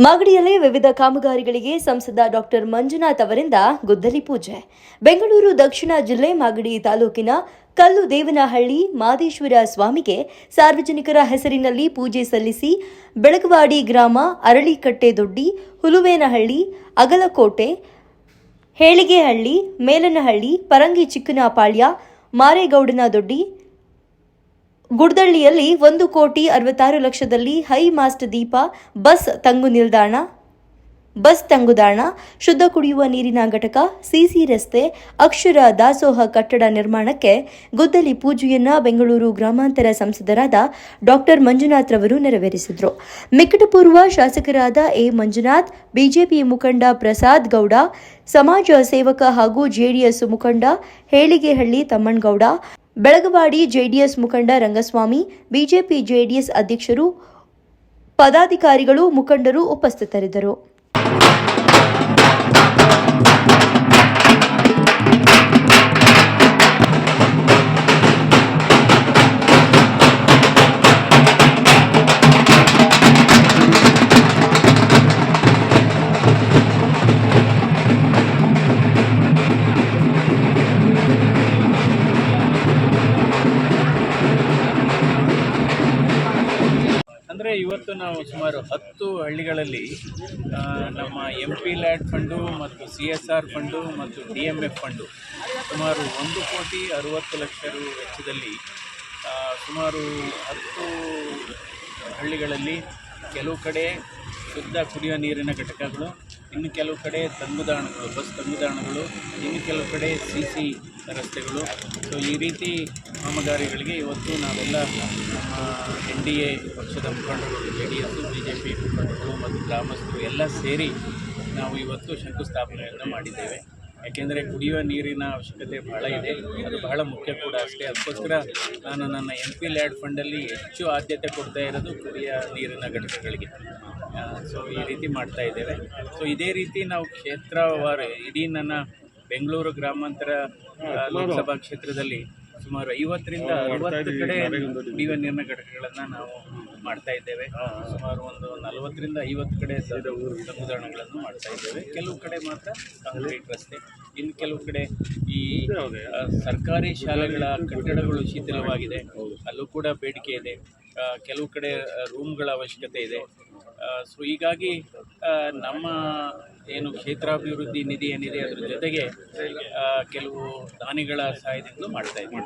ಮಾಗಡಿಯಲ್ಲಿ ವಿವಿಧ ಕಾಮಗಾರಿಗಳಿಗೆ ಸಂಸದ ಡಾಕ್ಟರ್ ಮಂಜುನಾಥ್ ಅವರಿಂದ ಗುದ್ದಲಿ ಪೂಜೆ. ಬೆಂಗಳೂರು ದಕ್ಷಿಣ ಜಿಲ್ಲೆ ಮಾಗಡಿ ತಾಲೂಕಿನ ಕಲ್ಲುದೇವನಹಳ್ಳಿ ಮಾದೇಶ್ವರ ಸ್ವಾಮಿಗೆ ಸಾರ್ವಜನಿಕರ ಹೆಸರಿನಲ್ಲಿ ಪೂಜೆ ಸಲ್ಲಿಸಿ ಬೆಳಗವಾಡಿ ಗ್ರಾಮ, ಅರಳಿಕಟ್ಟೆ ದೊಡ್ಡಿ, ಹುಲುವೇನಹಳ್ಳಿ, ಅಗಲಕೋಟೆ, ಹೇಳಿಗೆಹಳ್ಳಿ, ಮೇಲನಹಳ್ಳಿ, ಪರಂಗಿ ಚಿಕ್ಕನಪಾಳ್ಯ, ಮಾರೇಗೌಡನ ದೊಡ್ಡಿ, ಗುಡ್ದಳ್ಳಿಯಲ್ಲಿ 1,66,00,000ದಲ್ಲಿ ಹೈ ಮಾಸ್ಟ್ ದೀಪ, ಬಸ್ ತಂಗುದಾಣ, ಶುದ್ಧ ಕುಡಿಯುವ ನೀರಿನ ಘಟಕ, ಸಿಸಿ ರಸ್ತೆ, ಅಕ್ಷರ ದಾಸೋಹ ಕಟ್ಟಡ ನಿರ್ಮಾಣಕ್ಕೆ ಗುದ್ದಲಿ ಪೂಜೆಯನ್ನ ಬೆಂಗಳೂರು ಗ್ರಾಮಾಂತರ ಸಂಸದರಾದ ಡಾಕ್ಟರ್ ಮಂಜುನಾಥ್ ರವರು ನೆರವೇರಿಸಿದರು. ನಿಕಟಪೂರ್ವ ಶಾಸಕರಾದ ಎ ಮಂಜುನಾಥ್, ಬಿಜೆಪಿ ಮುಖಂಡ ಪ್ರಸಾದ್ ಗೌಡ, ಸಮಾಜ ಸೇವಕ ಹಾಗೂ ಜೆಡಿಎಸ್ ಮುಖಂಡ ಹೇಳಿಗೆಹಳ್ಳಿ ತಮ್ಮಣ್ಣಗೌಡ, ಬೆಳಗವಾಡಿ ಜೆಡಿಎಸ್ ಮುಖಂಡ ರಂಗಸ್ವಾಮಿ, ಬಿಜೆಪಿ ಜೆಡಿಎಸ್ ಅಧ್ಯಕ್ಷರು, ಪದಾಧಿಕಾರಿಗಳು, ಮುಖಂಡರು ಉಪಸ್ಥಿತರಿದ್ದರು. ಅಂದರೆ ಇವತ್ತು ನಾವು ಸುಮಾರು 10 ಹಳ್ಳಿಗಳಲ್ಲಿ ನಮ್ಮ MP ಲ್ಯಾಡ್ ಫಂಡು ಮತ್ತು CSR ಫಂಡು ಮತ್ತು DMF ಫಂಡು ಸುಮಾರು 1,60,00,000 ರು ವೆಚ್ಚದಲ್ಲಿ ಸುಮಾರು 10 ಹಳ್ಳಿಗಳಲ್ಲಿ ಕೆಲವು ಕಡೆ ಶುದ್ಧ ಕುಡಿಯುವ ನೀರಿನ ಘಟಕಗಳು, ಇನ್ನು ಕೆಲವು ಕಡೆ ತಂಗುದಾಣಗಳು, ಬಸ್ ತಂಗುದಾಣಗಳು, ಇನ್ನು ಕೆಲವು ಕಡೆ CC ರಸ್ತೆಗಳು. ಸೊ ಈ ರೀತಿ ಕಾಮಗಾರಿಗಳಿಗೆ ಇವತ್ತು ನಾವೆಲ್ಲ ನಮ್ಮ NDA ಪಕ್ಷದ ಮುಖಂಡರು, JDS, BJP ಮುಖಂಡರು ಮತ್ತು ಗ್ರಾಮಸ್ಥರು ಎಲ್ಲ ಸೇರಿ ನಾವು ಇವತ್ತು ಶಂಕುಸ್ಥಾಪನೆಯನ್ನು ಮಾಡಿದ್ದೇವೆ. ಯಾಕೆಂದರೆ ಕುಡಿಯುವ ನೀರಿನ ಅವಶ್ಯಕತೆ ಬಹಳ ಇದೆ, ಅದು ಬಹಳ ಮುಖ್ಯ ಕೂಡ ಅಷ್ಟೇ. ಅದಕ್ಕೋಸ್ಕರ ನಾನು ನನ್ನ MP ಲ್ಯಾಡ್ ಫಂಡಲ್ಲಿ ಹೆಚ್ಚು ಆದ್ಯತೆ ಕೊಡ್ತಾ ಇರೋದು ಕುಡಿಯುವ ನೀರಿನ ಘಟಕಗಳಿಗೆ. ಸೊ ಈ ರೀತಿ ಮಾಡ್ತಾ ಇದ್ದೇವೆ. ಸೊ ಇದೇ ರೀತಿ ನಾವು ಕ್ಷೇತ್ರವಾರು ಇಡೀ ನನ್ನ ಬೆಂಗಳೂರು ಗ್ರಾಮಾಂತರ ಲೋಕಸಭಾ ಕ್ಷೇತ್ರದಲ್ಲಿ ಸುಮಾರು 50ರಿಂದ 60 ಕಡೆ ಕುಡಿಯುವ ನೀರಿನ ಘಟಕಗಳನ್ನು ನಾವು ಮಾಡ್ತಾ ಇದ್ದೇವೆ. ಸುಮಾರು ಒಂದು 40ರಿಂದ 50 ಕಡೆ ತಂಗುದಾಣಗಳನ್ನು ಮಾಡ್ತಾ ಇದ್ದೇವೆ. ಕೆಲವು ಕಡೆ ಮಾತ್ರ ಕಾಂಕ್ರೀಟ್ ರಸ್ತೆ, ಇನ್ನು ಕೆಲವು ಕಡೆ ಈ ಸರ್ಕಾರಿ ಶಾಲೆಗಳ ಕಟ್ಟಡಗಳು ಶಿಥಿಲವಾಗಿದೆ, ಅಲ್ಲೂ ಕೂಡ ಬೇಡಿಕೆ ಇದೆ. ಕೆಲವು ಕಡೆ ರೂಮ್ಗಳ ಅವಶ್ಯಕತೆ ಇದೆ. ಸೊ ಹೀಗಾಗಿ ನಮ್ಮ ಏನು ಕ್ಷೇತ್ರಾಭಿವೃದ್ಧಿ ನಿಧಿ ಏನಿದೆ ಅದರ ಜೊತೆಗೆ ಕೆಲವು ದಾನಿಗಳ ಸಹಾಯದಿಂದ ಮಾಡ್ತಾ ಇದ್ದೀವಿ.